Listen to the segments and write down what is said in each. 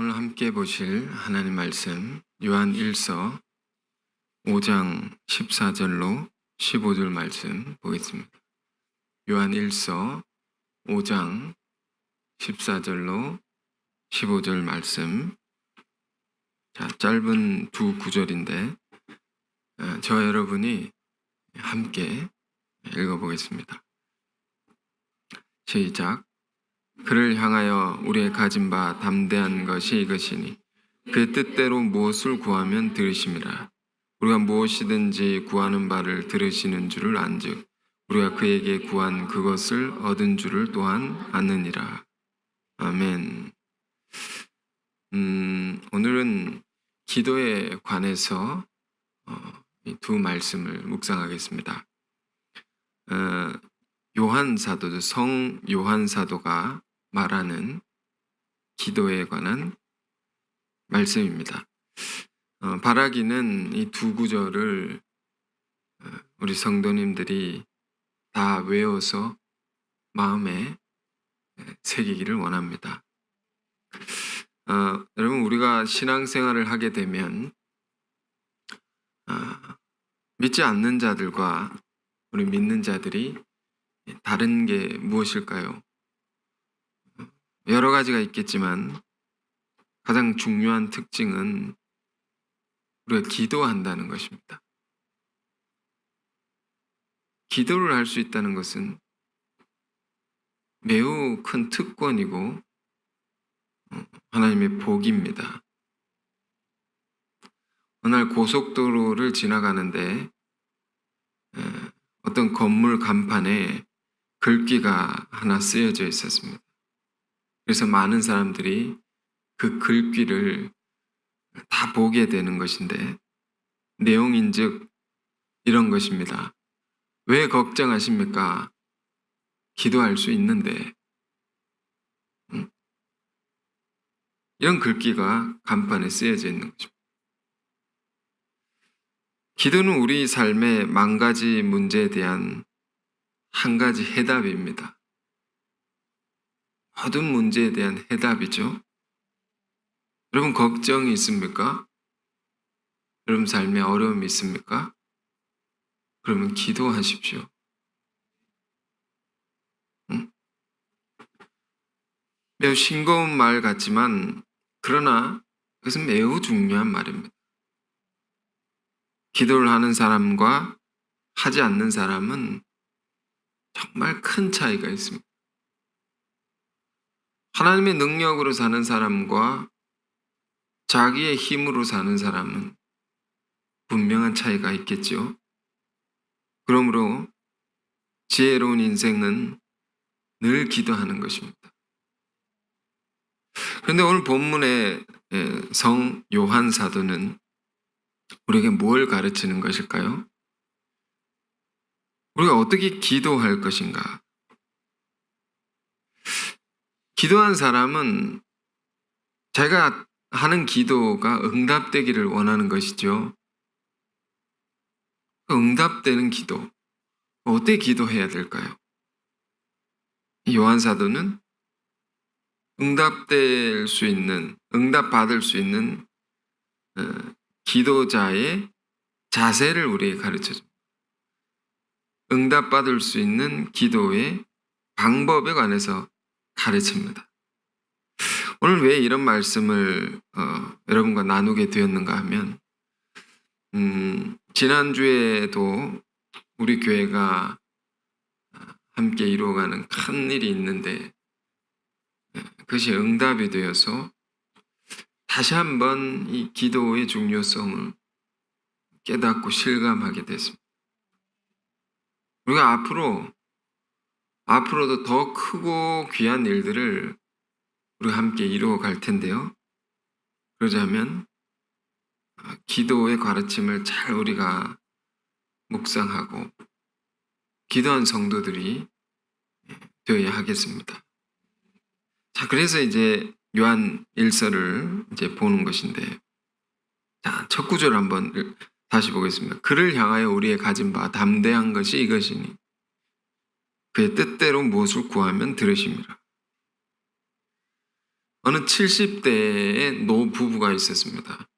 오늘 함께 보실 하나님 말씀 요한 1서 5장 14절로 15절 말씀 보겠습니다. 요한 1서 5장 14절로 15절 말씀. 짧은 두 구절인데 저와 여러분이 함께 읽어보겠습니다. 시작. 그를 향하여 우리의 가진 바 담대한 것이 이것이니 그의 뜻대로 무엇을 구하면 들으심이라. 우리가 무엇이든지 구하는 바를 들으시는 줄을 안즉 우리가 그에게 구한 그것을 얻은 줄을 또한 아느니라. 아멘. 오늘은 기도에 관해서 이 두 말씀을 묵상하겠습니다. 요한 사도죠. 성 요한 사도가 말하는 기도에 관한 말씀입니다. 바라기는 이 두 구절을 우리 성도님들이 다 외워서 마음에 새기기를 원합니다. 여러분, 우리가 신앙생활을 하게 되면 믿지 않는 자들과 우리 믿는 자들이 다른 게 무엇일까요? 여러 가지가 있겠지만 가장 중요한 특징은 우리가 기도한다는 것입니다. 기도를 할 수 있다는 것은 매우 큰 특권이고 하나님의 복입니다. 어느 날 고속도로를 지나가는데 어떤 건물 간판에 글귀가 하나 쓰여져 있었습니다. 그래서 많은 사람들이 그 글귀를 다 보게 되는 것인데 내용인즉 이런 것입니다. 왜 걱정하십니까? 기도할 수 있는데. 이런 글귀가 간판에 쓰여져 있는 것입니다. 기도는 우리 삶의 만 가지 문제에 대한 한 가지 해답입니다. 모든 문제에 대한 해답이죠. 여러분, 걱정이 있습니까? 여러분 삶에 어려움이 있습니까? 그러면 기도하십시오. 매우 싱거운 말 같지만 그러나 그것은 매우 중요한 말입니다. 기도를 하는 사람과 하지 않는 사람은 정말 큰 차이가 있습니다. 하나님의 능력으로 사는 사람과 자기의 힘으로 사는 사람은 분명한 차이가 있겠죠. 그러므로 지혜로운 인생은 늘 기도하는 것입니다. 그런데 오늘 본문의 성 요한 사도는 우리에게 뭘 가르치는 것일까요? 우리가 어떻게 기도할 것인가? 기도한 사람은 자기가 하는 기도가 응답되기를 원하는 것이죠. 응답되는 기도, 어떻게 기도해야 될까요? 요한 사도는 응답받을 수 있는 기도자의 자세를 우리에게 가르쳐줍니다. 응답받을 수 있는 기도의 방법에 관해서 가르칩니다. 오늘 왜 이런 말씀을 여러분과 나누게 되었는가 하면 지난주에도 우리 교회가 함께 이루어가는 큰 일이 있는데 그것이 응답이 되어서 다시 한번 이 기도의 중요성을 깨닫고 실감하게 됐습니다. 우리가 앞으로도 더 크고 귀한 일들을 우리가 함께 이루어 갈 텐데요. 그러자면 기도의 가르침을 잘 우리가 묵상하고 기도한 성도들이 되어야 하겠습니다. 자, 그래서 이제 요한 1서를 이제 보는 것인데, 자, 첫 구절 한번 다시 보겠습니다. 그를 향하여 우리의 가진 바 담대한 것이 이것이니 그의 뜻대로 무엇을 구하면 들으심이라. 어느 70대의 노부부가 있었습니다.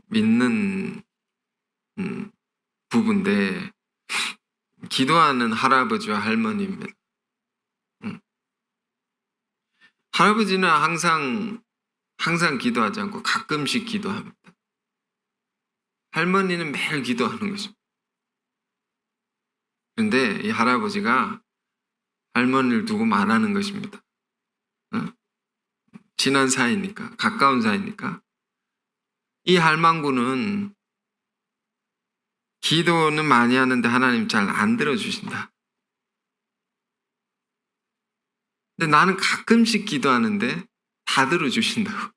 믿는 부부인데 기도하는 할아버지와 할머니입니다. 할아버지는 항상 기도하지 않고 가끔씩 기도합니다. 할머니는 매일 기도하는 것입니다. 그런데 이 할아버지가 할머니를 두고 말하는 것입니다. 친한 사이니까, 가까운 사이니까. 이 할망구는 기도는 많이 하는데 하나님 잘 안 들어주신다. 근데 나는 가끔씩 기도하는데 다 들어주신다고.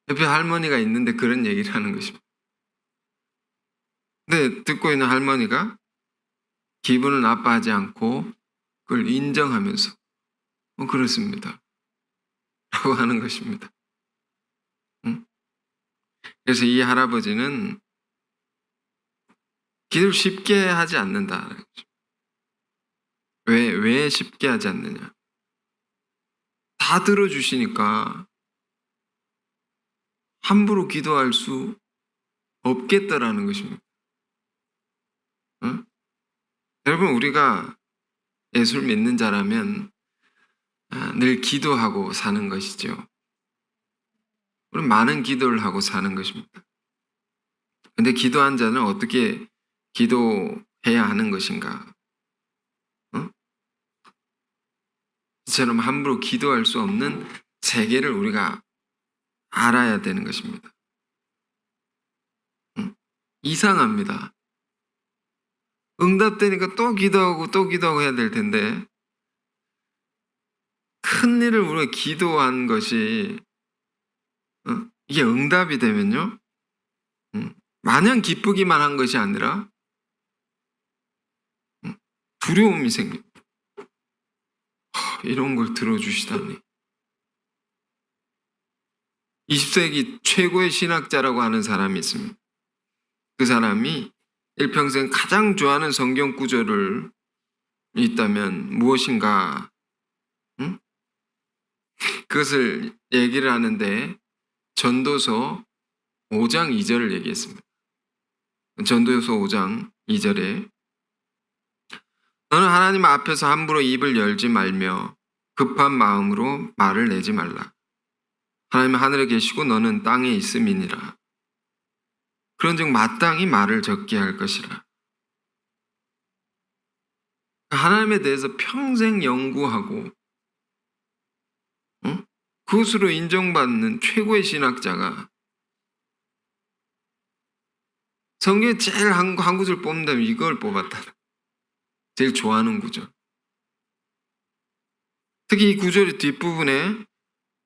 옆에 할머니가 있는데 그런 얘기를 하는 것입니다. 근데 듣고 있는 할머니가 기분을 나빠하지 않고 그걸 인정하면서 그렇습니다. 라고 하는 것입니다. 그래서 이 할아버지는 기도를 쉽게 하지 않는다. 왜 쉽게 하지 않느냐? 다 들어주시니까 함부로 기도할 수 없겠다라는 것입니다. 여러분, 우리가 예수를 믿는 자라면 늘 기도하고 사는 것이죠. 우리는 많은 기도를 하고 사는 것입니다. 그런데 기도한 자는 어떻게 기도해야 하는 것인가? 이처럼 함부로 기도할 수 없는 세계를 우리가 알아야 되는 것입니다. 이상합니다. 응답되니까 또 기도하고 해야 될 텐데 큰 일을 우리가 기도한 것이 이게 응답이 되면요, 마냥 기쁘기만 한 것이 아니라 두려움이 생깁니다. 이런 걸 들어주시다니. 20세기 최고의 신학자라고 하는 사람이 있습니다. 그 사람이 일평생 가장 좋아하는 성경 구절을 있다면 무엇인가? 그것을 얘기를 하는데 전도서 5장 2절을 얘기했습니다. 전도서 5장 2절에 너는 하나님 앞에서 함부로 입을 열지 말며 급한 마음으로 말을 내지 말라. 하나님은 하늘에 계시고 너는 땅에 있음이니라. 그런즉 마땅히 말을 적게 할 것이라. 하나님에 대해서 평생 연구하고 그것으로 인정받는 최고의 신학자가 성경에 제일 한 구절 뽑는다면 이걸 뽑았다. 제일 좋아하는 구절. 특히 이 구절의 뒷부분에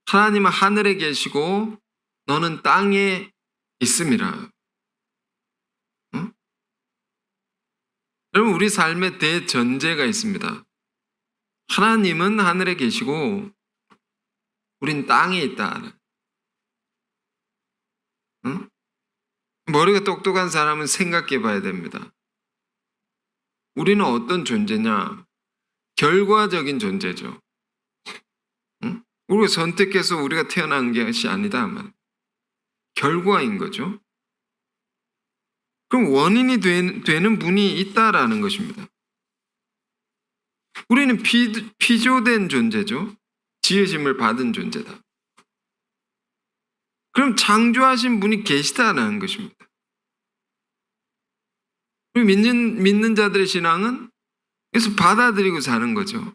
하나님은 하늘에 계시고 너는 땅에 있음이라. 여러분, 우리 삶에 대전제가 있습니다. 하나님은 하늘에 계시고 우린 땅에 있다. 머리가 똑똑한 사람은 생각해 봐야 됩니다. 우리는 어떤 존재냐? 결과적인 존재죠. 우리가 선택해서 우리가 태어난 것이 아니다. 결과인 거죠. 그럼 원인이 되는 분이 있다라는 것입니다. 우리는 피조된 존재죠. 지으심을 받은 존재다. 그럼 창조하신 분이 계시다라는 것입니다. 우리 믿는 자들의 신앙은 그래서 받아들이고 사는 거죠.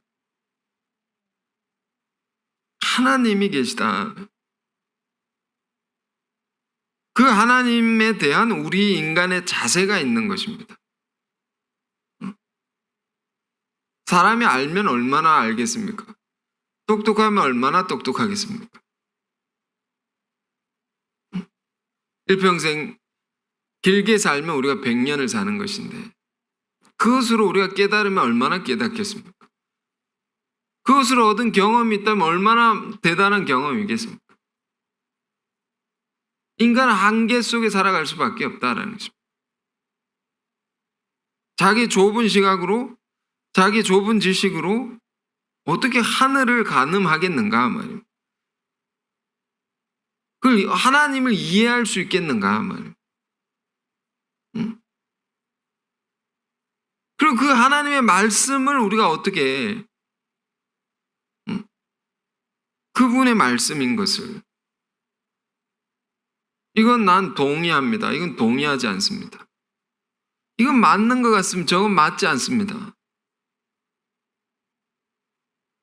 하나님이 계시다. 그 하나님에 대한 우리 인간의 자세가 있는 것입니다. 사람이 알면 얼마나 알겠습니까? 똑똑하면 얼마나 똑똑하겠습니까? 일평생 길게 살면 우리가 100년을 사는 것인데 그것으로 우리가 깨달으면 얼마나 깨닫겠습니까? 그것으로 얻은 경험이 있다면 얼마나 대단한 경험이겠습니까? 인간은 한계 속에 살아갈 수밖에 없다라는 것입니다. 자기 좁은 시각으로, 자기 좁은 지식으로 어떻게 하늘을 가늠하겠는가 말입니다. 그걸 하나님을 이해할 수 있겠는가 말입니다. 응? 그리고 그 하나님의 말씀을 우리가 어떻게 그분의 말씀인 것을 이건 난 동의합니다. 이건 동의하지 않습니다. 이건 맞는 것 같으면 저건 맞지 않습니다.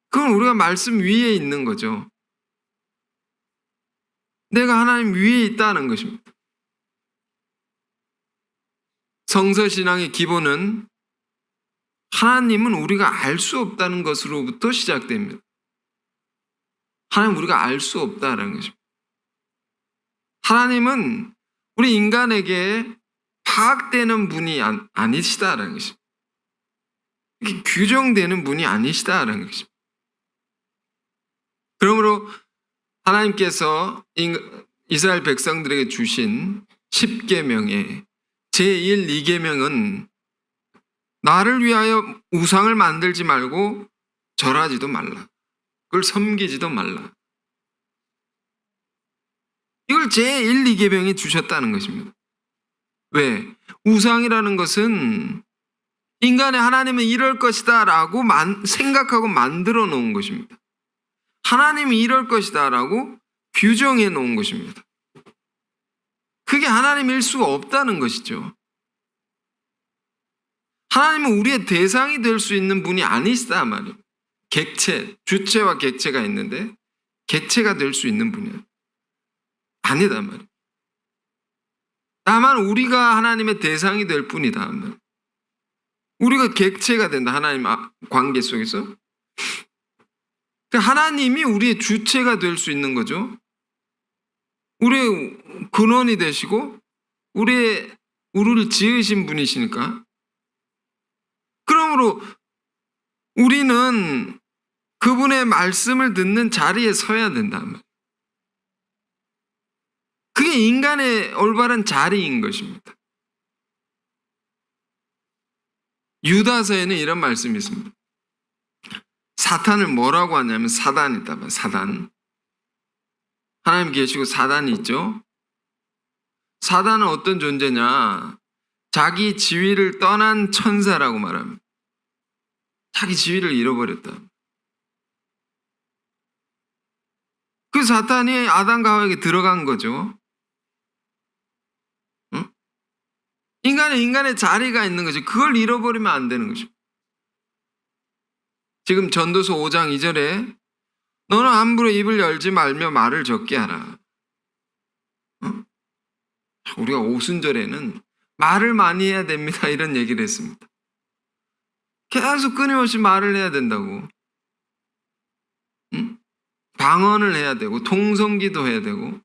그건 우리가 말씀 위에 있는 거죠. 내가 하나님 위에 있다는 것입니다. 성서신앙의 기본은 하나님은 우리가 알 수 없다는 것으로부터 시작됩니다. 하나님 우리가 알 수 없다는 것입니다. 하나님은 우리 인간에게 파악되는 분이 아니시다라는 것입니다. 이게 규정되는 분이 아니시다라는 것입니다. 그러므로 하나님께서 이스라엘 백성들에게 주신 10계명의 제1, 2계명은 나를 위하여 우상을 만들지 말고 절하지도 말라. 그걸 섬기지도 말라. 이걸 제1, 2계명이 주셨다는 것입니다. 왜? 우상이라는 것은 인간의 하나님은 이럴 것이다 라고 생각하고 만들어 놓은 것입니다. 하나님이 이럴 것이다 라고 규정해 놓은 것입니다. 그게 하나님일 수가 없다는 것이죠. 하나님은 우리의 대상이 될 수 있는 분이 아니시다 말이에요. 객체, 주체와 객체가 있는데 객체가 될 수 있는 분이 아니다 말이에요. 다만 우리가 하나님의 대상이 될 뿐이다 말이에요. 우리가 객체가 된다. 하나님 관계 속에서. 하나님이 우리의 주체가 될 수 있는 거죠. 우리의 근원이 되시고 우리를 지으신 분이시니까. 그러므로 우리는 그분의 말씀을 듣는 자리에 서야 된다. 그게 인간의 올바른 자리인 것입니다. 유다서에는 이런 말씀이 있습니다. 사탄을 뭐라고 하냐면 사단이다. 사단. 하나님 계시고 사단이 있죠. 사단은 어떤 존재냐? 자기 지위를 떠난 천사라고 말합니다. 자기 지위를 잃어버렸다. 그 사탄이 아담과 하와에게 들어간 거죠. 응? 인간의 자리가 있는 거죠. 그걸 잃어버리면 안 되는 것입니다. 지금 전도서 5장 2절에 너는 함부로 입을 열지 말며 말을 적게 하라. 응? 우리가 오순절에는 말을 많이 해야 됩니다. 이런 얘기를 했습니다. 계속 끊임없이 말을 해야 된다고. 응? 방언을 해야 되고 통성기도 해야 되고.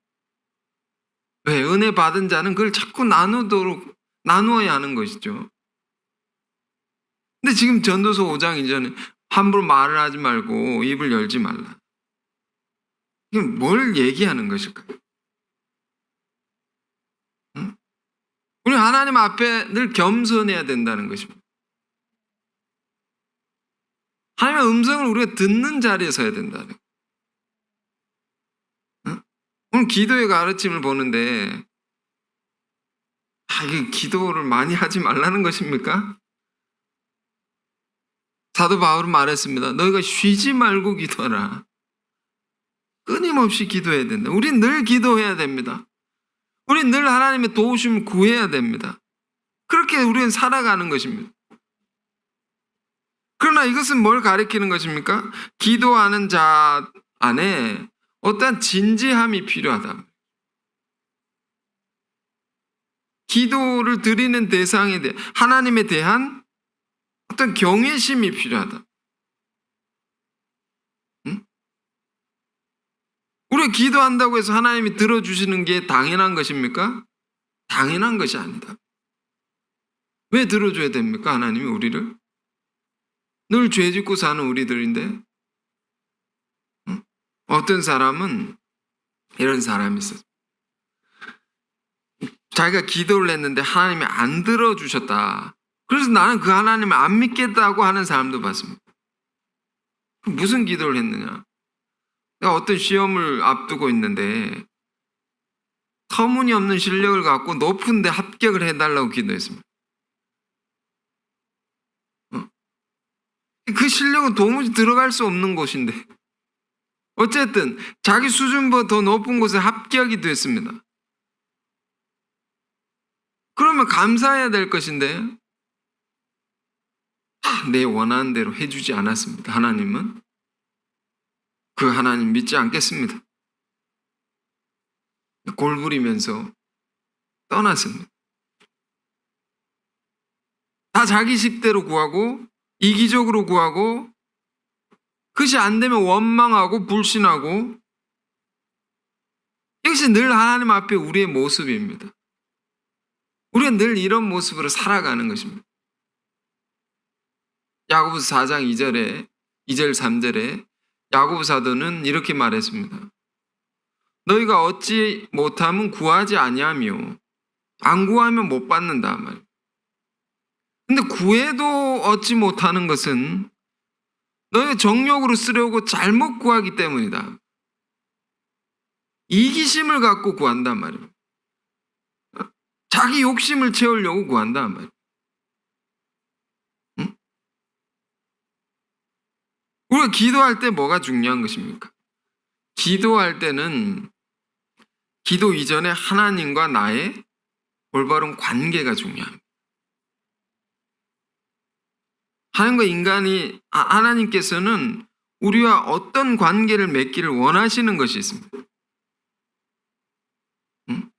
왜? 은혜 받은 자는 그걸 자꾸 나누어야 하는 것이죠. 근데 지금 전도서 5장 이전에 함부로 말을 하지 말고 입을 열지 말라. 이게 뭘 얘기하는 것일까요? 응? 우리 하나님 앞에 늘 겸손해야 된다는 것입니다. 하나님의 음성을 우리가 듣는 자리에 서야 된다는 거예요. 응? 오늘 기도의 가르침을 보는데 이게 기도를 많이 하지 말라는 것입니까? 사도 바울은 말했습니다. 너희가 쉬지 말고 기도하라. 끊임없이 기도해야 된다. 우린 늘 기도해야 됩니다. 우린 늘 하나님의 도우심을 구해야 됩니다. 그렇게 우리는 살아가는 것입니다. 그러나 이것은 뭘 가리키는 것입니까? 기도하는 자 안에 어떠한 진지함이 필요하다. 기도를 드리는 대상에 대해 하나님에 대한 어떤 경외심이 필요하다. 응? 우리가 기도한다고 해서 하나님이 들어주시는 게 당연한 것입니까? 당연한 것이 아니다. 왜 들어줘야 됩니까? 하나님이 우리를? 늘 죄짓고 사는 우리들인데. 응? 어떤 사람은 이런 사람이 있었어요. 자기가 기도를 했는데 하나님이 안 들어주셨다. 그래서 나는 그 하나님을 안 믿겠다고 하는 사람도 봤습니다. 무슨 기도를 했느냐? 내가 어떤 시험을 앞두고 있는데 터무니없는 실력을 갖고 높은 데 합격을 해달라고 기도했습니다. 그 실력은 도무지 들어갈 수 없는 곳인데 어쨌든 자기 수준보다 더 높은 곳에 합격이 됐습니다. 그러면 감사해야 될 것인데 내 원하는 대로 해주지 않았습니다. 하나님은 그 하나님 믿지 않겠습니다. 골부리면서 떠났습니다. 다 자기 식대로 구하고 이기적으로 구하고 그것이 안 되면 원망하고 불신하고 이것이 늘 하나님 앞에 우리의 모습입니다. 우리는 늘 이런 모습으로 살아가는 것입니다. 야고보서 4장 2절 3절에 야고보 사도는 이렇게 말했습니다. 너희가 얻지 못하면 구하지 아니하며 안 구하면 못 받는다 말. 근데 구해도 얻지 못하는 것은 너희가 정욕으로 쓰려고 잘못 구하기 때문이다. 이기심을 갖고 구한단 말이에요. 자기 욕심을 채우려고 구한단 말이에요. 응? 우리가 기도할 때 뭐가 중요한 것입니까? 기도할 때는 기도 이전에 하나님과 나의 올바른 관계가 중요합니다. 하나님과 인간이 하나님께서는 우리와 어떤 관계를 맺기를 원하시는 것이 있습니다. 응?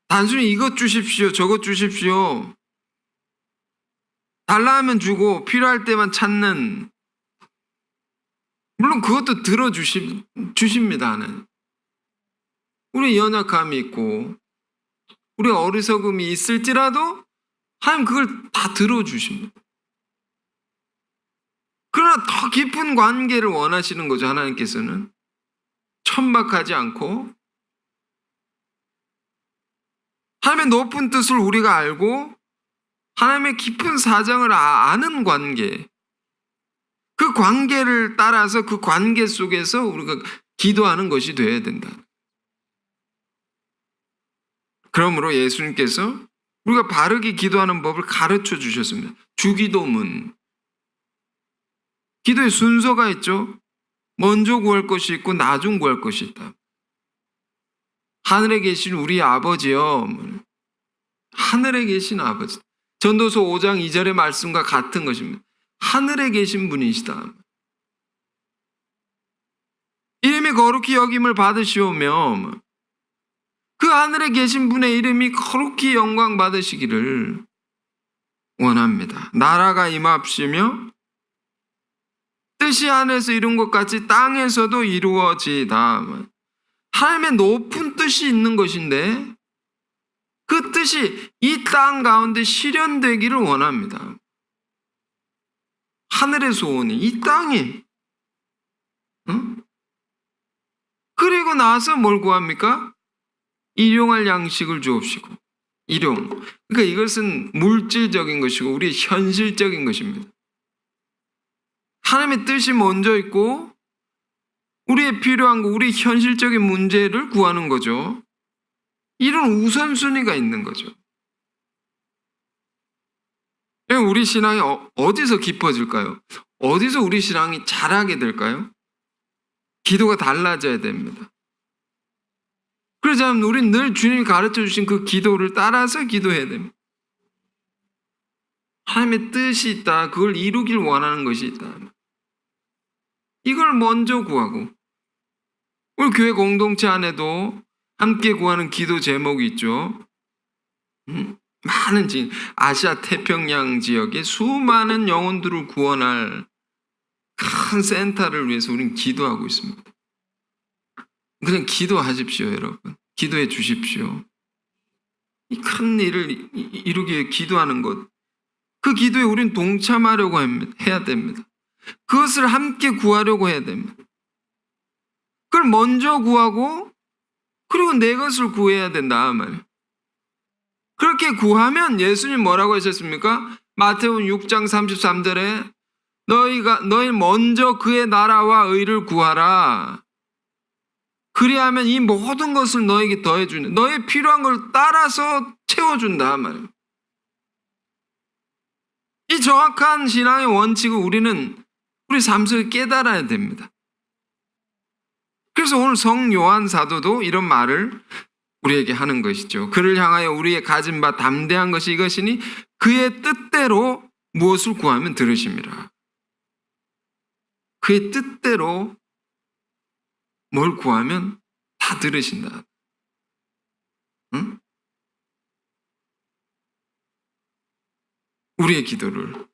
단순히 이것 주십시오, 저것 주십시오. 달라 하면 주고 필요할 때만 찾는, 물론 그것도 주십니다. 하나님. 우리의 연약함이 있고 우리의 어리석음이 있을지라도 하나님 그걸 다 들어주십니다. 그러나 더 깊은 관계를 원하시는 거죠. 하나님께서는 천박하지 않고 하나님의 높은 뜻을 우리가 알고 하나님의 깊은 사정을 아는 관계, 그 관계를 따라서 그 관계 속에서 우리가 기도하는 것이 되어야 된다. 그러므로 예수님께서 우리가 바르게 기도하는 법을 가르쳐 주셨습니다. 주기도문. 기도의 순서가 있죠. 먼저 구할 것이 있고 나중 구할 것이 있다. 하늘에 계신 우리 아버지여. 하늘에 계신 아버지. 전도서 5장 2절의 말씀과 같은 것입니다. 하늘에 계신 분이시다. 이름이 거룩히 여김을 받으시오며 그 하늘에 계신 분의 이름이 거룩히 영광 받으시기를 원합니다. 나라가 임합시며 뜻이 하늘에서 이룬 것 같이 땅에서도 이루어지다. 하나님의 높은 뜻이 있는 것인데 그 뜻이 이 땅 가운데 실현되기를 원합니다. 하늘의 소원이 이 땅에. 응? 그리고 나서 뭘 구합니까? 일용할 양식을 주옵시고. 일용. 그러니까 이것은 물질적인 것이고 우리 현실적인 것입니다. 하나님의 뜻이 먼저 있고 우리의 필요한 거, 우리 현실적인 문제를 구하는 거죠. 이런 우선순위가 있는 거죠. 우리 신앙이 어디서 깊어질까요? 어디서 우리 신앙이 자라게 될까요? 기도가 달라져야 됩니다. 그러자면 우리는 늘 주님이 가르쳐 주신 그 기도를 따라서 기도해야 됩니다. 하나님의 뜻이 있다. 그걸 이루길 원하는 것이 있다. 이걸 먼저 구하고 우리 교회 공동체 안에도 함께 구하는 기도 제목이 있죠. 많은 아시아 태평양 지역에 수많은 영혼들을 구원할 큰 센터를 위해서 우리는 기도하고 있습니다. 그냥 기도하십시오, 여러분. 기도해 주십시오. 이 큰 일을 이루기 위해 기도하는 것, 그 기도에 우리는 동참하려고 해야 됩니다. 그것을 함께 구하려고 해야 됩니다. 그걸 먼저 구하고 그리고 내 것을 구해야 된다 말이에요. 그렇게 구하면 예수님 뭐라고 하셨습니까? 마태복음 6장 33절에 너희 먼저 그의 나라와 의를 구하라. 그리하면 이 모든 것을 너에게 더해주는, 너의 필요한 걸 따라서 채워준다 말이에요. 이 정확한 신앙의 원칙을 우리는 우리 삶 속에 깨달아야 됩니다. 그래서 오늘 성 요한 사도도 이런 말을 우리에게 하는 것이죠. 그를 향하여 우리의 가진 바 담대한 것이 이것이니 그의 뜻대로 무엇을 구하면 들으심이라. 그의 뜻대로 뭘 구하면 다 들으신다. 응? 우리의 기도를.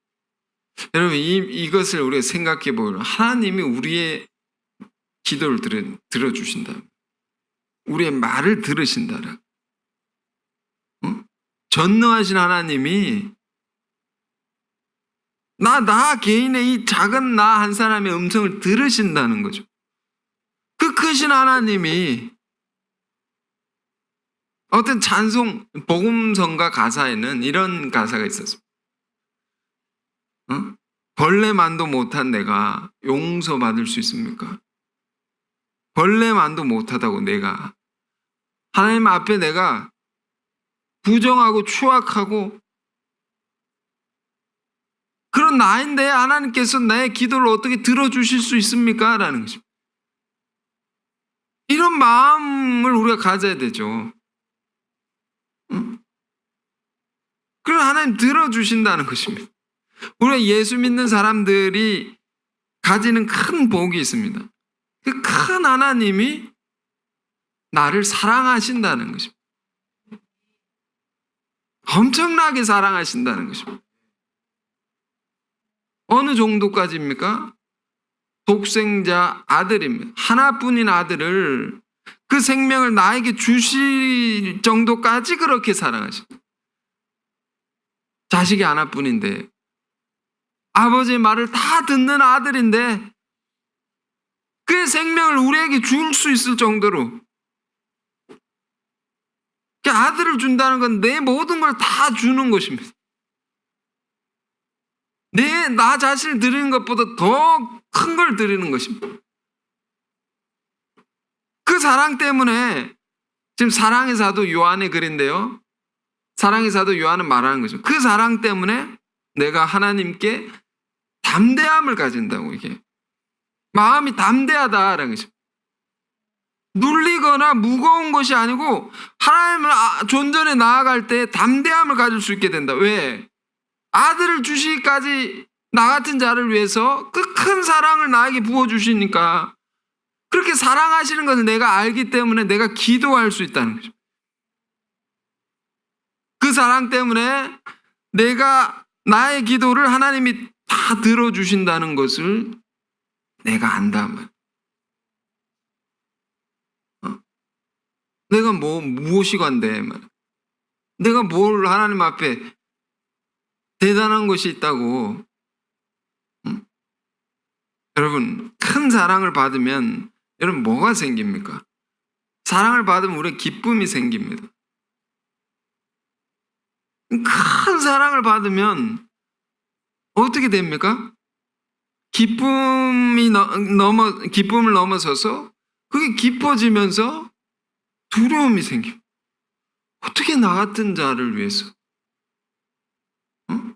여러분, 이것을 우리가 생각해 보면 하나님이 우리의 기도를 들어주신다. 우리의 말을 들으신다. 응? 전능하신 하나님이 나 개인의 이 작은 나 한 사람의 음성을 들으신다는 거죠. 그 크신 하나님이 어떤 찬송 복음성가 가사에는 이런 가사가 있었습니다. 어? 벌레만도 못한 내가 용서받을 수 있습니까? 벌레만도 못하다고 내가 하나님 앞에 내가 부정하고 추악하고 그런 나인데 하나님께서 내 기도를 어떻게 들어주실 수 있습니까? 라는 것입니다. 이런 마음을 우리가 가져야 되죠. 응? 그럼 하나님 들어주신다는 것입니다. 우리가 예수 믿는 사람들이 가지는 큰 복이 있습니다. 그 큰 하나님이 나를 사랑하신다는 것입니다. 엄청나게 사랑하신다는 것입니다. 어느 정도까지입니까? 독생자 아들입니다. 하나뿐인 아들을 그 생명을 나에게 주실 정도까지 그렇게 사랑하십니다. 자식이 하나뿐인데 아버지의 말을 다 듣는 아들인데 그의 생명을 우리에게 줄 수 있을 정도로 아들을 준다는 건 내 모든 걸 다 주는 것입니다. 나 자신을 드리는 것보다 더 큰 걸 드리는 것입니다. 그 사랑 때문에 지금 사랑의 사도 요한의 글인데요. 사랑의 사도 요한은 말하는 거죠. 그 사랑 때문에 내가 하나님께 담대함을 가진다고 이게. 마음이 담대하다라는 것입니다. 눌리거나 무거운 것이 아니고 하나님을 존전에 나아갈 때 담대함을 가질 수 있게 된다. 왜? 아들을 주시기까지 나 같은 자를 위해서 그 큰 사랑을 나에게 부어주시니까 그렇게 사랑하시는 것을 내가 알기 때문에 내가 기도할 수 있다는 거죠. 그 사랑 때문에 내가 나의 기도를 하나님이 다 들어주신다는 것을 내가 안다면 내가 무엇이 관대? 내가 뭘 하나님 앞에 대단한 것이 있다고. 응? 여러분, 큰 사랑을 받으면 여러분 뭐가 생깁니까? 사랑을 받으면 우리의 기쁨이 생깁니다. 큰 사랑을 받으면 어떻게 됩니까? 기쁨을 넘어서서 그게 깊어지면서 두려움이 생겨. 어떻게 나 같은 자를 위해서? 어?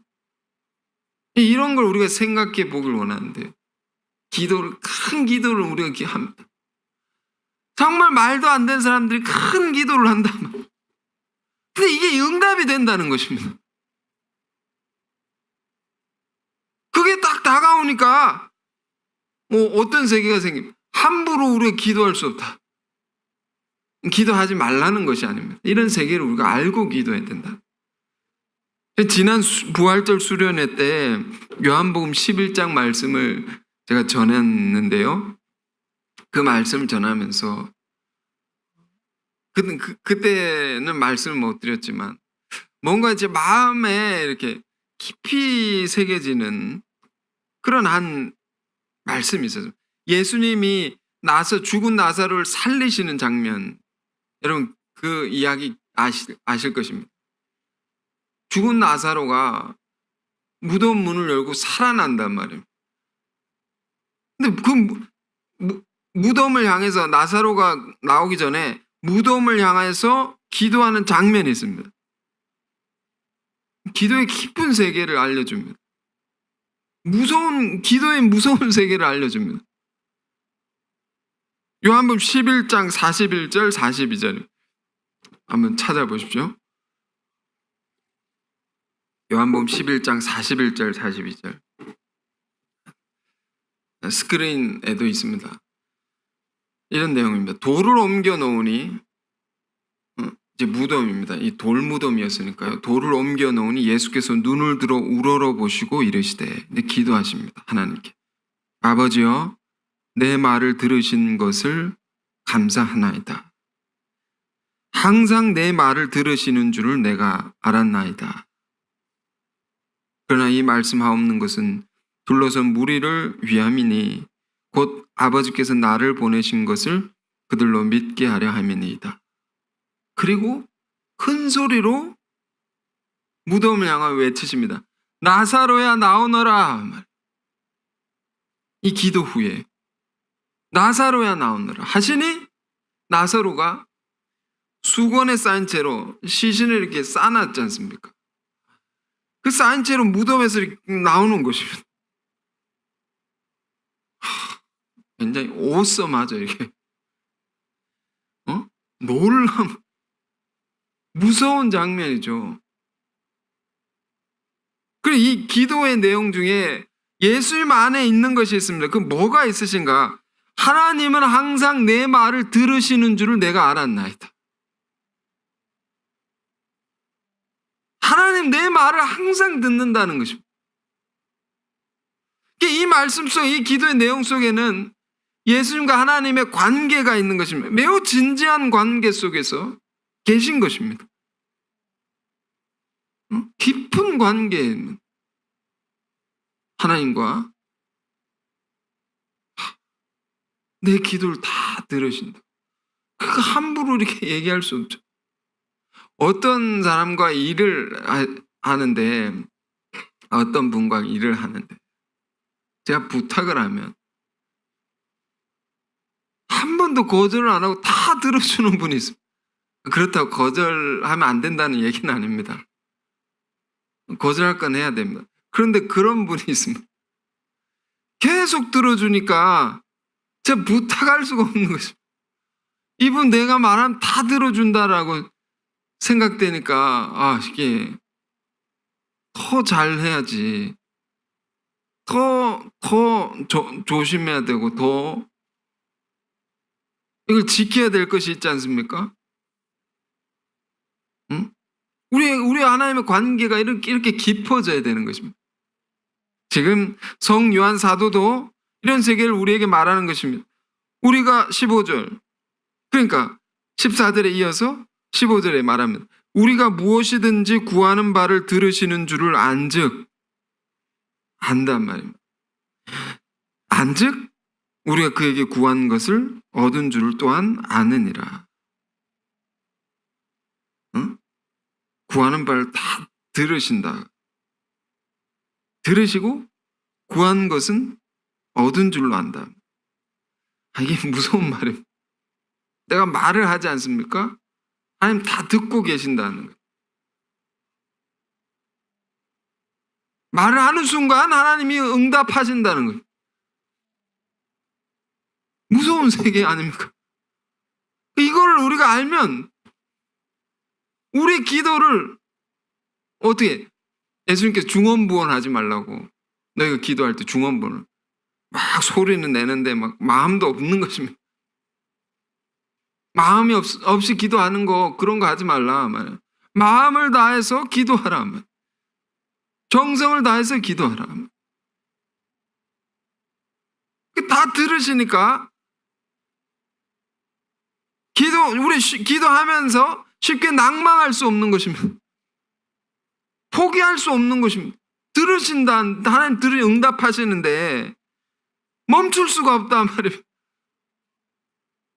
이런 걸 우리가 생각해 보길 원하는데요. 큰 기도를 우리가 합니다. 정말 말도 안 되는 사람들이 큰 기도를 한다면. 근데 이게 응답이 된다는 것입니다. 그게 딱 다가오니까 어떤 세계가 생깁니다. 함부로 우리가 기도할 수 없다. 기도하지 말라는 것이 아닙니다. 이런 세계를 우리가 알고 기도해야 된다. 지난 부활절 수련회 때 요한복음 11장 말씀을 제가 전했는데요. 그 말씀을 전하면서 그때는 말씀을 못 드렸지만 뭔가 제 마음에 이렇게 깊이 새겨지는 그런 한 말씀이 있어요. 예수님이 죽은 나사로를 살리시는 장면, 여러분 그 이야기 아실 것입니다. 죽은 나사로가 무덤 문을 열고 살아난단 말이에요. 근데 그 무덤을 향해서 나사로가 나오기 전에 무덤을 향해서 기도하는 장면이 있습니다. 기도의 깊은 세계를 알려줍니다. 기도의 무서운 세계를 알려줍니다. 요한복음 11장 41절 42절 한번 찾아보십시오. 요한복음 11장 41절 42절 스크린에도 있습니다. 이런 내용입니다. 돌을 옮겨 놓으니 이제 무덤입니다. 이 돌 무덤이었으니까요. 돌을 옮겨 놓으니 예수께서 눈을 들어 우러러 보시고 이르시되 기도하십니다. 하나님께 아버지여 내 말을 들으신 것을 감사하나이다. 항상 내 말을 들으시는 줄을 내가 알았나이다. 그러나 이 말씀하옵는 것은 둘러선 무리를 위함이니 곧 아버지께서 나를 보내신 것을 그들로 믿게 하려 함이니이다. 그리고 큰 소리로 무덤을 향하여 외치십니다. 나사로야 나오너라. 이 기도 후에 나사로야 나오너라 하시니 나사로가 수건에 쌓인 채로 시신을 이렇게 싸놨지 않습니까? 그 쌓인 채로 무덤에서 나오는 것입니다. 굉장히 오썸하죠, 이게. 놀람, 무서운 장면이죠. 그리고 이 기도의 내용 중에 예수님 안에 있는 것이 있습니다. 그 뭐가 있으신가? 하나님은 항상 내 말을 들으시는 줄을 내가 알았나이다. 하나님 내 말을 항상 듣는다는 것입니다. 이 말씀 속, 이 기도의 내용 속에는 예수님과 하나님의 관계가 있는 것입니다. 매우 진지한 관계 속에서 계신 것입니다. 깊은 관계에 있는 하나님과 내 기도를 다 들으신다. 그거 함부로 이렇게 얘기할 수 없죠. 어떤 사람과 일을 하는데, 어떤 분과 일을 하는데, 제가 부탁을 하면 한 번도 거절을 안 하고 다 들어주는 분이 있습니다. 그렇다고 거절하면 안 된다는 얘기는 아닙니다. 거절할 건 해야 됩니다. 그런데 그런 분이 있습니다. 계속 들어주니까 제가 부탁할 수가 없는 것입니다. 이분 내가 말하면 다 들어준다라고 생각되니까 이게 더 잘해야지. 더 조심해야 되고 더 이걸 지켜야 될 것이 있지 않습니까? 응? 우리 하나님의 관계가 이렇게 깊어져야 되는 것입니다. 지금 성 요한 사도도 이런 세계를 우리에게 말하는 것입니다. 우리가 15절, 그러니까 14절에 이어서 15절에 말합니다. 우리가 무엇이든지 구하는 바를 들으시는 줄을 안즉, 안단 말입니다. 안즉 우리가 그에게 구한 것을 얻은 줄을 또한 아느니라. 응? 구하는 바를 다 들으신다. 들으시고 구한 것은 얻은 줄로 안다. 이게 무서운 말입니다. 내가 말을 하지 않습니까? 하나님 다 듣고 계신다는 거예요. 말을 하는 순간 하나님이 응답하신다는 거예요. 무서운 세계 아닙니까? 이거를 우리가 알면 우리 기도를 어떻게, 예수님께서 중언부언하지 말라고, 너희가 기도할 때 중언부언을 막 소리는 내는데 막 마음도 없는 것입니다. 마음이 없이 기도하는 거, 그런 거 하지 말라 말이야. 마음을 다해서 기도하라 말이야. 정성을 다해서 기도하라 말이야. 다 들으시니까 우리 기도하면서 쉽게 낭망할 수 없는 것입니다. 포기할 수 없는 것입니다. 들으신다, 하나님 응답하시는데 멈출 수가 없단 말이에요.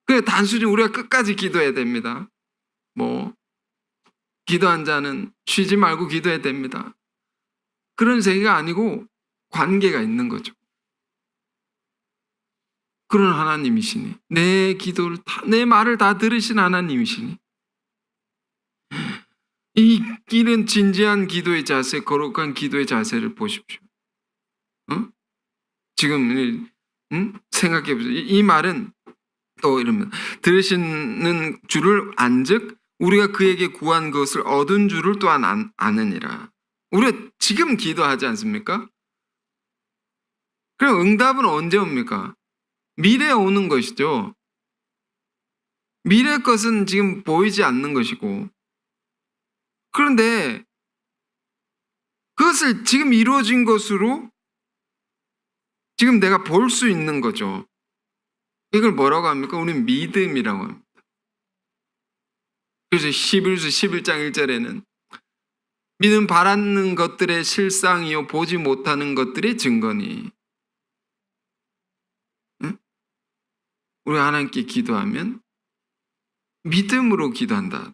그래, 단순히 우리가 끝까지 기도해야 됩니다. 기도한 자는 쉬지 말고 기도해야 됩니다. 그런 세계가 아니고 관계가 있는 거죠. 그런 하나님이시니, 내 기도를 내 말을 다 들으신 하나님이시니, 이 길은 진지한 기도의 자세, 거룩한 기도의 자세를 보십시오. 지금 생각해 보세요. 이 말은 또 이러면 들으시는 줄을 안즉 우리가 그에게 구한 것을 얻은 줄을 또한 아느니라. 우리가 지금 기도하지 않습니까? 그럼 응답은 언제 옵니까? 미래에 오는 것이죠. 미래 것은 지금 보이지 않는 것이고, 그런데 그것을 지금 이루어진 것으로 지금 내가 볼 수 있는 거죠. 이걸 뭐라고 합니까? 우리는 믿음이라고 합니다. 그래서 히브리서 11장 1절에는 믿음 바라는 것들의 실상이요 보지 못하는 것들의 증거니. 응? 우리 하나님께 기도하면 믿음으로 기도한다.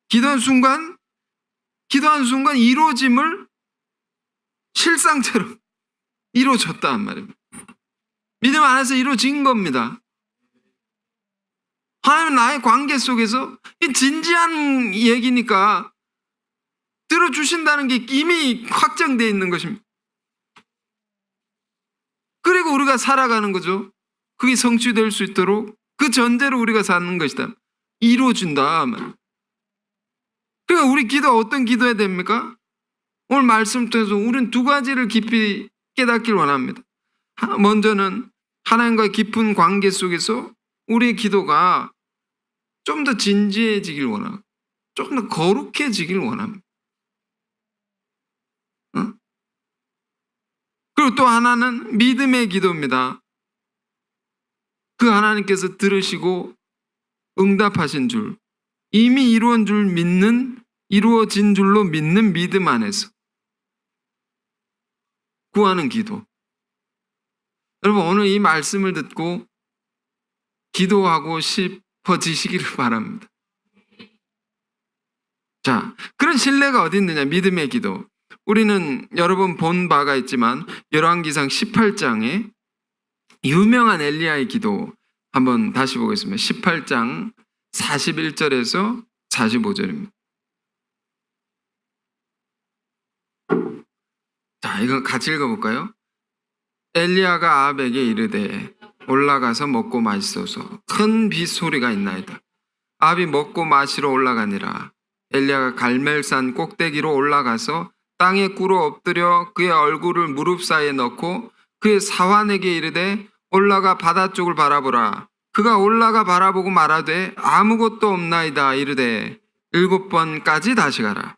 기도한 순간 이루어짐을 실상처럼 이루어졌다는 말입니다. 믿음 안에서 이루어진 겁니다. 하나님 나의 관계 속에서 이 진지한 얘기니까 들어주신다는 게 이미 확정되어 있는 것입니다. 그리고 우리가 살아가는 거죠. 그게 성취될 수 있도록 그 전제로 우리가 사는 것이다. 이루어진다. 그러니까 우리 기도 어떤 기도해야 됩니까? 오늘 말씀 통해서 우리는 두 가지를 깊이 깨닫길 원합니다. 먼저는 하나님과의 깊은 관계 속에서 우리의 기도가 좀 더 진지해지길 원하고 조금 더 거룩해지길 원합니다. 그리고 또 하나는 믿음의 기도입니다. 그 하나님께서 들으시고 응답하신 줄, 이미 이루어진 줄로 믿는 믿음 안에서 구하는 기도. 여러분, 오늘 이 말씀을 듣고 기도하고 싶어지시기를 바랍니다. 자, 그런 신뢰가 어디 있느냐? 믿음의 기도. 우리는 여러 번 본 바가 있지만 열왕기상 18장에 유명한 엘리야의 기도 한번 다시 보겠습니다. 18장 41절에서 45절입니다. 자, 이거 같이 읽어볼까요? 엘리야가 아합에게 이르되 올라가서 먹고 마시소서. 큰 빗소리가 있나이다. 아합이 먹고 마시러 올라가니라. 엘리야가 갈멜산 꼭대기로 올라가서 땅에 꿇어 엎드려 그의 얼굴을 무릎 사이에 넣고 그의 사환에게 이르되 올라가 바다 쪽을 바라보라. 그가 올라가 바라보고 말하되 아무것도 없나이다. 이르되 7번까지 다시 가라.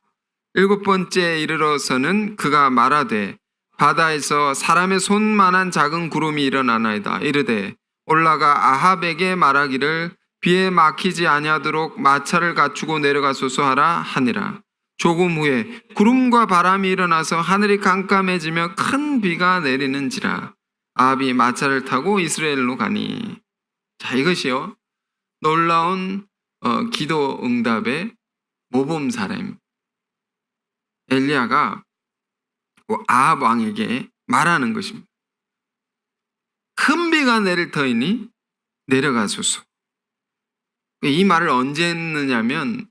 7번째에 이르러서는 그가 말하되 바다에서 사람의 손만한 작은 구름이 일어나나이다. 이르되 올라가 아합에게 말하기를 비에 막히지 아니하도록 마차를 갖추고 내려가소서 하라 하니라. 조금 후에 구름과 바람이 일어나서 하늘이 깜깜해지며 큰 비가 내리는지라. 아합이 마차를 타고 이스라엘로 가니. 자, 이것이요 놀라운 기도 응답의 모범 사례입니다. 엘리야가 아합 왕에게 말하는 것입니다. 큰 비가 내릴 터이니 내려가소서. 이 말을 언제 했느냐면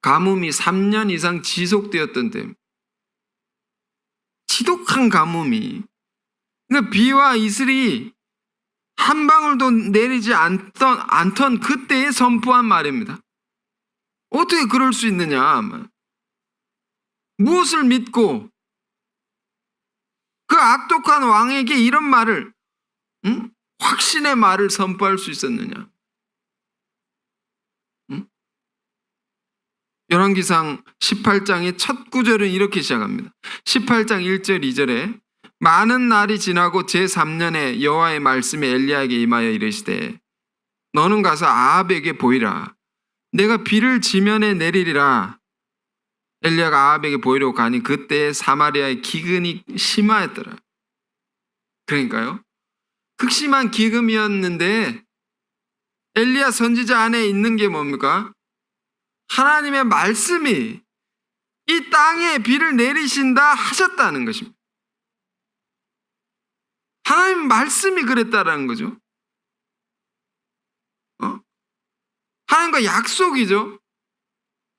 가뭄이 3년 이상 지속되었던 때, 지독한 가뭄이, 그러니까 비와 이슬이 한 방울도 내리지 않던 그때에 선포한 말입니다. 어떻게 그럴 수 있느냐? 무엇을 믿고 그 악독한 왕에게 이런 말을, 확신의 말을 선포할 수 있었느냐? 열왕기상 18장의 첫 구절은 이렇게 시작합니다. 18장 1절 2절에 많은 날이 지나고 제3년에 여호와의 말씀이 엘리야에게 임하여 이르시되 너는 가서 아합에게 보이라. 내가 비를 지면에 내리리라. 엘리야가 아합에게 보이려고 가니 그때 사마리아의 기근이 심하였더라. 그러니까요, 극심한 기근이었는데 엘리야 선지자 안에 있는 게 뭡니까? 하나님의 말씀이 이 땅에 비를 내리신다 하셨다는 것입니다. 하나님 말씀이 그랬다라는 거죠. 하나님과 약속이죠.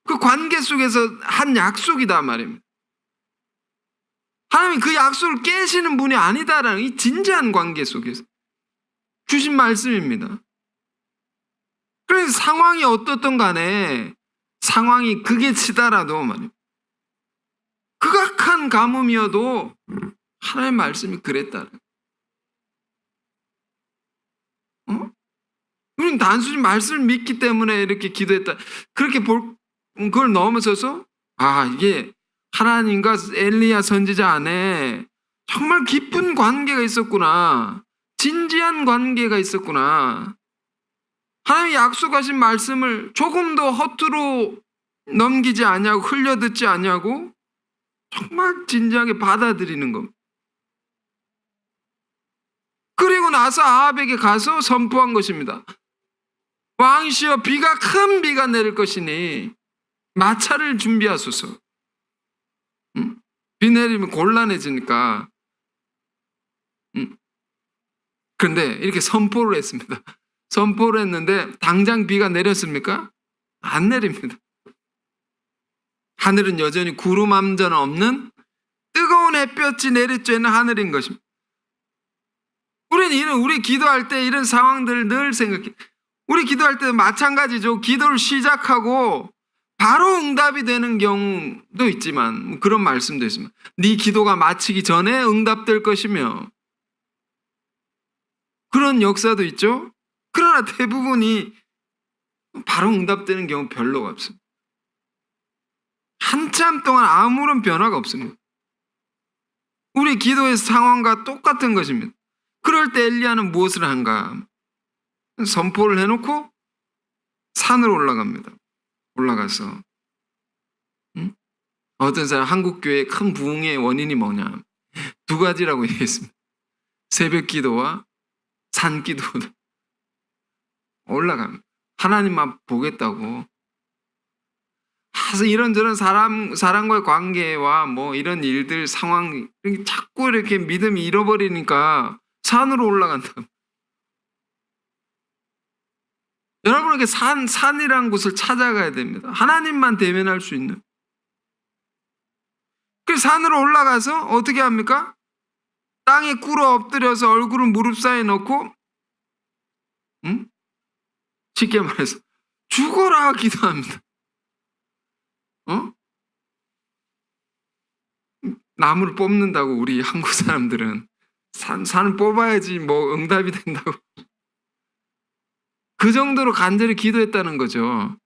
그 관계 속에서 한 약속이다 말입니다. 하나님이 그 약속을 깨시는 분이 아니다라는 이 진지한 관계 속에서 주신 말씀입니다. 그래서 상황이 어떻든 간에 상황이 극에 치다라도 말입니다. 극악한 가뭄이어도 하나님의 말씀이 그랬다. 우리는 단순히 말씀을 믿기 때문에 이렇게 기도했다. 그렇게 그걸 넘어서서 이게 하나님과 엘리야 선지자 안에 정말 깊은 관계가 있었구나. 진지한 관계가 있었구나. 하나님이 약속하신 말씀을 조금도 허투루 넘기지 않냐고 흘려듣지 않냐고 정말 진지하게 받아들이는 겁니다. 그리고 나서 아합에게 가서 선포한 것입니다. 왕이시여 큰 비가 내릴 것이니 마차를 준비하소서. 비 내리면 곤란해지니까. 그런데 이렇게 선포를 했습니다. 선포를 했는데 당장 비가 내렸습니까? 안 내립니다. 하늘은 여전히 구름 한 점 없는 뜨거운 햇볕이 내리쬐는 하늘인 것입니다. 우리 기도할 때 이런 상황들을 늘 생각해. 우리 기도할 때도 마찬가지죠. 기도를 시작하고 바로 응답이 되는 경우도 있지만 그런 말씀도 있습니다. 네 기도가 마치기 전에 응답될 것이며 그런 역사도 있죠. 그러나 대부분이 바로 응답되는 경우 별로 없습니다. 한참 동안 아무런 변화가 없습니다. 우리 기도의 상황과 똑같은 것입니다. 그럴 때 엘리야는 무엇을 한가? 선포를 해놓고 산으로 올라갑니다. 올라가서 어떤 사람 한국교회의 큰 부흥의 원인이 뭐냐? 두 가지라고 얘기했습니다. 새벽 기도와 산 기도. 올라갑니다. 하나님만 보겠다고. 그래서 이런저런 사람과의 관계와 뭐 이런 일들 상황 자꾸 이렇게 믿음이 잃어버리니까 산으로 올라간다. 여러분에게 산이라는 곳을 찾아가야 됩니다. 하나님만 대면할 수 있는. 그래서 산으로 올라가서 어떻게 합니까? 땅에 꿇어 엎드려서 얼굴을 무릎 사이에 넣고 쉽게 말해서 죽어라 기도합니다. 나무를 뽑는다고 우리 한국 사람들은 산을 뽑아야지 뭐 응답이 된다고. 그 정도로 간절히 기도했다는 거죠.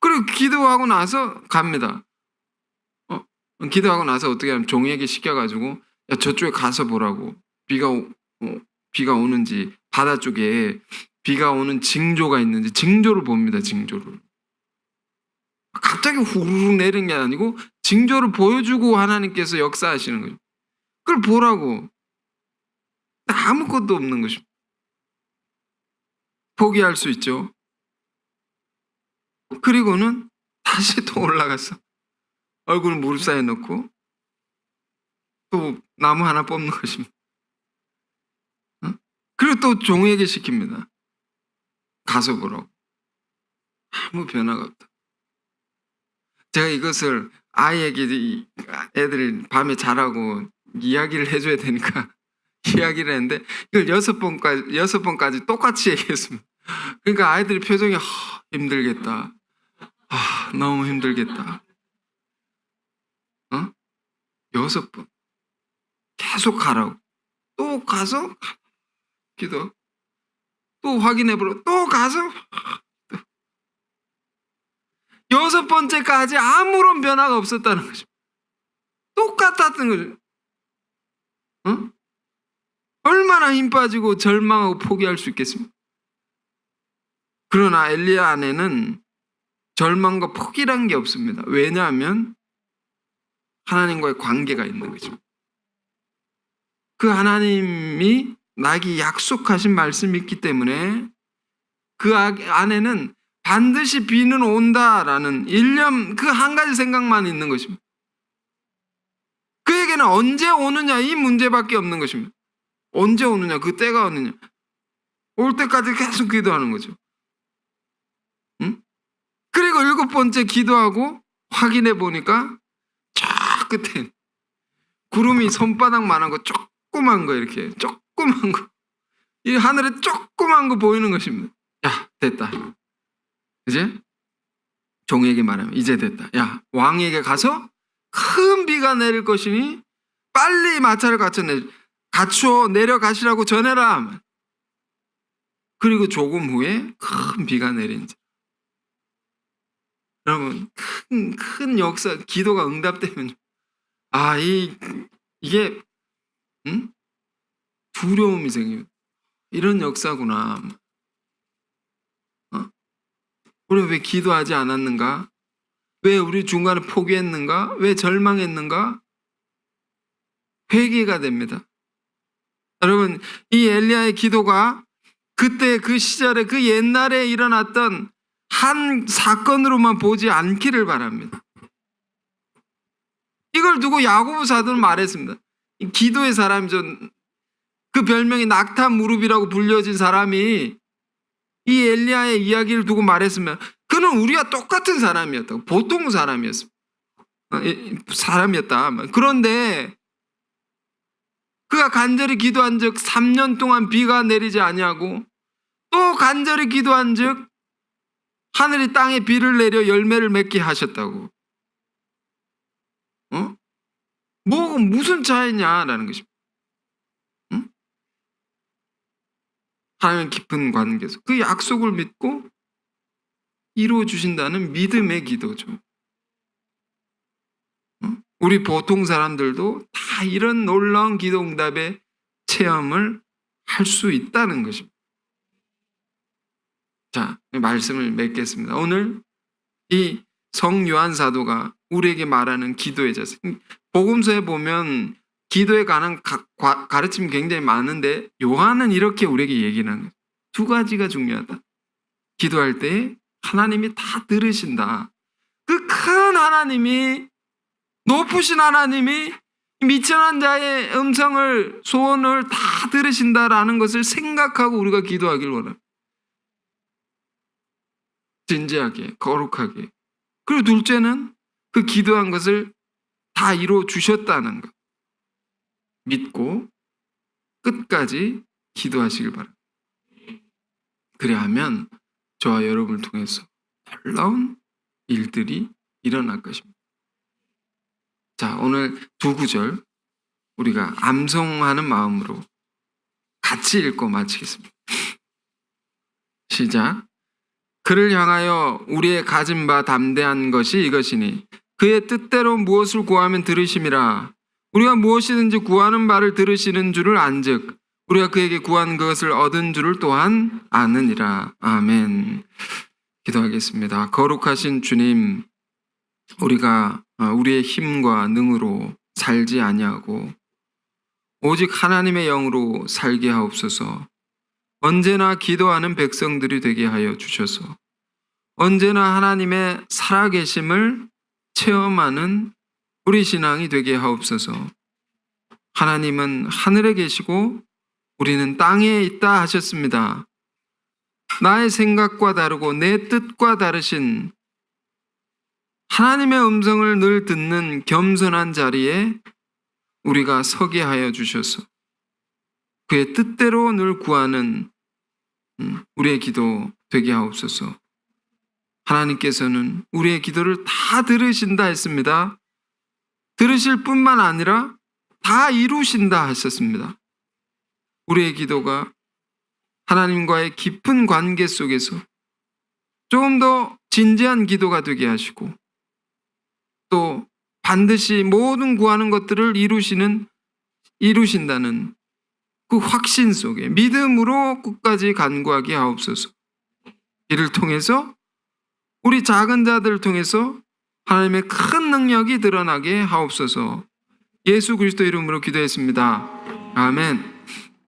그리고 기도하고 나서 갑니다. 기도하고 나서 어떻게 하면 종에게 시켜가지고 야, 저쪽에 가서 보라고. 비가 오는지 바다 쪽에 비가 오는 징조가 있는지 징조를 봅니다. 징조를. 갑자기 후루룩 내리는 게 아니고 징조를 보여주고 하나님께서 역사하시는 거죠. 그걸 보라고. 아무것도 없는 것입니다. 포기할 수 있죠. 그리고는 다시 또 올라가서 얼굴을 무릎 사이에 넣고 또 나무 하나 뽑는 것입니다. 그리고 또 종에게 시킵니다. 가서 보라고. 아무 변화가 없다. 제가 이것을 아이에게 애들 밤에 자라고 이야기를 해줘야 되니까 이야기를 했는데 이걸 6번까지 똑같이 얘기했습니다. 그러니까 아이들의 표정이 힘들겠다. 너무 힘들겠다. 6번. 계속 가라고. 또 가서 기도. 또 확인해보라고. 또 가서 6번째까지 아무런 변화가 없었다는 거죠. 똑같았던 거죠. 얼마나 힘 빠지고 절망하고 포기할 수 있겠습니까? 그러나 엘리야 안에는 절망과 포기란 게 없습니다. 왜냐하면 하나님과의 관계가 있는 거죠. 그 하나님이 나에게 약속하신 말씀이 있기 때문에 그 안에는 반드시 비는 온다라는 일념 그 한 가지 생각만 있는 것입니다. 그의 우리에게는 언제 오느냐 이 문제밖에 없는 것입니다. 언제 오느냐, 그 때가 오느냐. 올 때까지 계속 기도하는 거죠. 응? 그리고 7번째 기도하고 확인해 보니까 저 끝에 구름이 손바닥만한 거, 조그만 거, 이렇게 조그만 거, 이 하늘에 조그만 거 보이는 것입니다. 야, 됐다. 이제 종에게 말하면 이제 됐다. 야, 왕에게 가서 큰 비가 내릴 것이니 빨리 마차를 갖추어 내려가시라고 전해라. 그리고 조금 후에 큰 비가 내린지. 여러분, 큰 역사, 기도가 응답되면, 이게, 두려움이 생겨요. 이런 역사구나. 우리 왜 기도하지 않았는가? 왜 우리 중간에 포기했는가? 왜 절망했는가? 회개가 됩니다. 여러분, 이 엘리야의 기도가 그때 그 시절에 그 옛날에 일어났던 한 사건으로만 보지 않기를 바랍니다. 이걸 두고 야고보 사도는 말했습니다. 기도의 사람이죠. 그 별명이 낙타 무릎이라고 불려진 사람이 이 엘리야의 이야기를 두고 말했으면 그는 우리와 똑같은 사람이었다고. 보통 사람이었다. 그런데 그가 간절히 기도한 즉 3년 동안 비가 내리지 아니하고 또 간절히 기도한 즉 하늘이 땅에 비를 내려 열매를 맺게 하셨다고. 무슨 차이냐라는 것입니다. 하나님 깊은 관계에서 그 약속을 믿고 이루어 주신다는 믿음의 기도죠. 우리 보통 사람들도 다 이런 놀라운 기도 응답의 체험을 할 수 있다는 것입니다. 자, 말씀을 맺겠습니다. 오늘 이 성 요한 사도가 우리에게 말하는 기도의 자세. 복음서에 보면 기도에 관한 가르침이 굉장히 많은데 요한은 이렇게 우리에게 얘기를 하는 거예요. 2가지가 중요하다. 기도할 때 하나님이 다 들으신다. 그 큰 하나님이, 높으신 하나님이 미천한 자의 음성을, 소원을 다 들으신다라는 것을 생각하고 우리가 기도하길 원합니다. 진지하게, 거룩하게. 그리고 둘째는 그 기도한 것을 다 이루어 주셨다는 것. 믿고 끝까지 기도하시길 바랍니다. 그래야 하면 저와 여러분을 통해서 놀라운 일들이 일어날 것입니다. 자, 오늘 2구절 우리가 암송하는 마음으로 같이 읽고 마치겠습니다. 시작. 그를 향하여 우리의 가진 바 담대한 것이 이것이니 그의 뜻대로 무엇을 구하면 들으심이라. 우리가 무엇이든지 구하는 바를 들으시는 줄을 안즉 우리가 그에게 구한 것을 얻은 줄을 또한 아느니라. 아멘. 기도하겠습니다. 거룩하신 주님, 우리가 우리의 힘과 능으로 살지 아니하고 오직 하나님의 영으로 살게 하옵소서. 언제나 기도하는 백성들이 되게 하여 주셔서 언제나 하나님의 살아계심을 체험하는 우리 신앙이 되게 하옵소서. 하나님은 하늘에 계시고 우리는 땅에 있다 하셨습니다. 나의 생각과 다르고 내 뜻과 다르신 하나님의 음성을 늘 듣는 겸손한 자리에 우리가 서게 하여 주셔서 그의 뜻대로 늘 구하는 우리의 기도 되게 하옵소서. 하나님께서는 우리의 기도를 다 들으신다 했습니다. 들으실 뿐만 아니라 다 이루신다 하셨습니다. 우리의 기도가 하나님과의 깊은 관계 속에서 조금 더 진지한 기도가 되게 하시고 또 반드시 모든 구하는 것들을 이루신다는 그 확신 속에 믿음으로 끝까지 간구하게 하옵소서. 이를 통해서 우리 작은 자들을 통해서 하나님의 큰 능력이 드러나게 하옵소서. 예수 그리스도 이름으로 기도했습니다. 아멘.